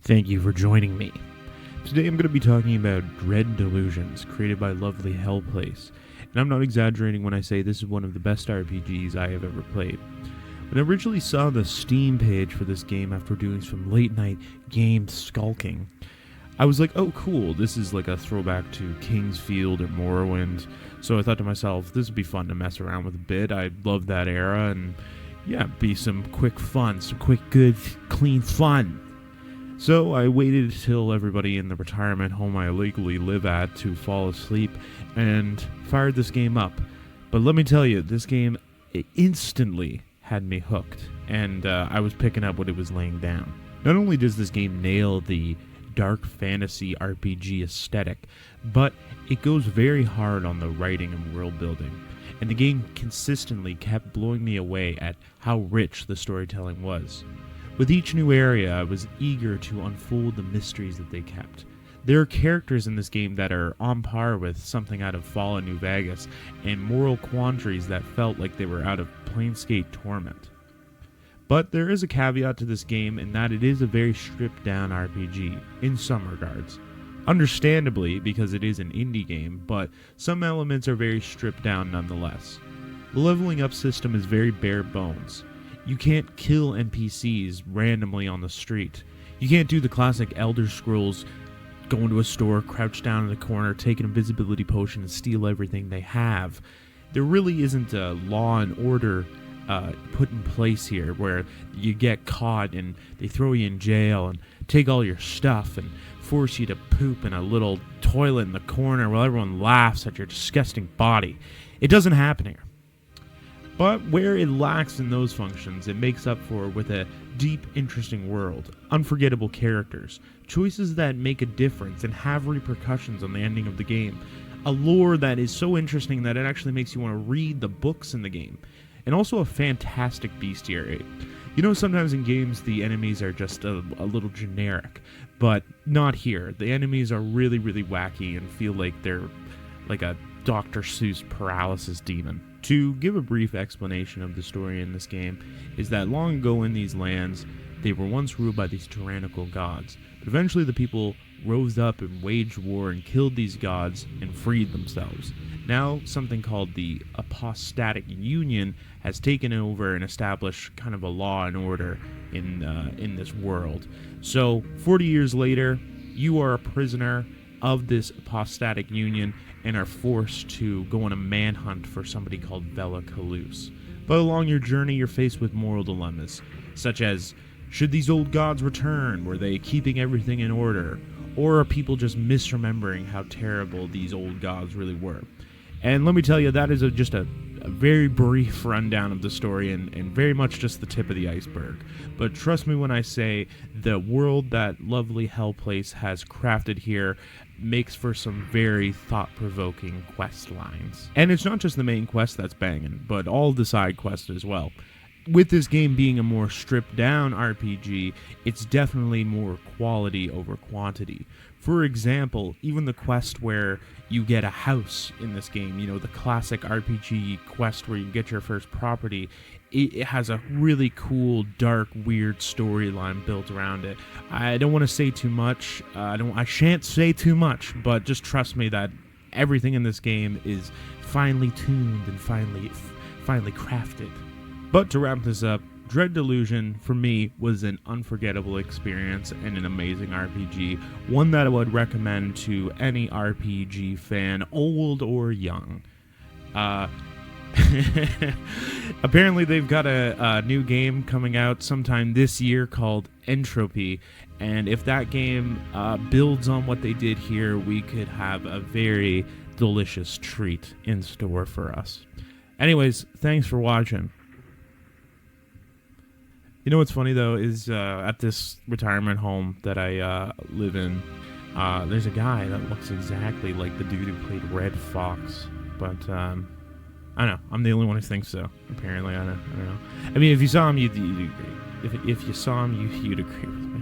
Thank you for joining me. Today I'm going to be talking about Dread Delusions, created by lovely Hellplace. And I'm not exaggerating when I say this is one of the best RPGs I have ever played. When I originally saw the Steam page for this game after doing some late night game skulking, I was like, oh cool, this is like a throwback to Kingsfield or Morrowind. So I thought to myself, this would be fun to mess around with a bit. I love that era, and yeah, be some quick fun, some quick, good, clean fun. So I waited till everybody in the retirement home I illegally live at to fall asleep and fired this game up. But let me tell you, this game instantly had me hooked, and I was picking up what it was laying down. Not only does this game nail the dark fantasy RPG aesthetic, but it goes very hard on the writing and world building. And the game consistently kept blowing me away at how rich the storytelling was. With each new area, I was eager to unfold the mysteries that they kept. There are characters in this game that are on par with something out of Fallout New Vegas, and moral quandaries that felt like they were out of Planescape Torment. But there is a caveat to this game, in that it is a very stripped-down RPG, in some regards. Understandably, because it is an indie game, but some elements are very stripped down nonetheless. The leveling up system is very bare bones. You can't kill NPCs randomly on the street. You can't do the classic Elder Scrolls, go into a store, crouch down in the corner, take an invisibility potion, and steal everything they have. There really isn't a law and order put in place here where you get caught and they throw you in jail and take all your stuff and force you to poop in a little toilet in the corner while everyone laughs at your disgusting body. It doesn't happen here. But where it lacks in those functions, it makes up for with a deep, interesting world, unforgettable characters, choices that make a difference and have repercussions on the ending of the game, a lore that is so interesting that it actually makes you want to read the books in the game, and also a fantastic bestiary. You know, sometimes in games the enemies are just a little generic, but not here. The enemies are really, really wacky and feel like they're like a Dr. Seuss paralysis demon. To give a brief explanation of the story in this game is that long ago in these lands, they were once ruled by these tyrannical gods. But eventually the people rose up and waged war and killed these gods and freed themselves. Now something called the Apostatic Union has taken over and established kind of a law and order in this world. So 40 years later, you are a prisoner of this Apostatic Union and are forced to go on a manhunt for somebody called Vela Kalus. But along your journey, you're faced with moral dilemmas, such as, should these old gods return? Were they keeping everything in order? Or are people just misremembering how terrible these old gods really were? And let me tell you, that is just a very brief rundown of the story and very much just the tip of the iceberg. But trust me when I say the world that lovely Hellplace has crafted here makes for some very thought-provoking quest lines. And it's not just the main quest that's banging, but all the side quests as well. With this game being a more stripped-down RPG, it's definitely more quality over quantity. For example, even the quest where you get a house in this game, you know, the classic RPG quest where you get your first property, it has a really cool, dark, weird storyline built around it. I don't want to say too much. I shan't say too much, but just trust me that everything in this game is finely tuned and finely crafted. But to wrap this up, Dread Delusion, for me, was an unforgettable experience and an amazing RPG, one that I would recommend to any RPG fan, old or young. Apparently they've got a new game coming out sometime this year called Entropy, and if that game builds on what they did here, we could have a very delicious treat in store for us. Anyways, thanks for watching. You know what's funny, though, is at this retirement home that I live in, there's a guy that looks exactly like the dude who played Red Fox. But, I don't know. I'm the only one who thinks so. Apparently, I don't know. I mean, if you saw him, you'd agree. If you saw him, you'd agree with me.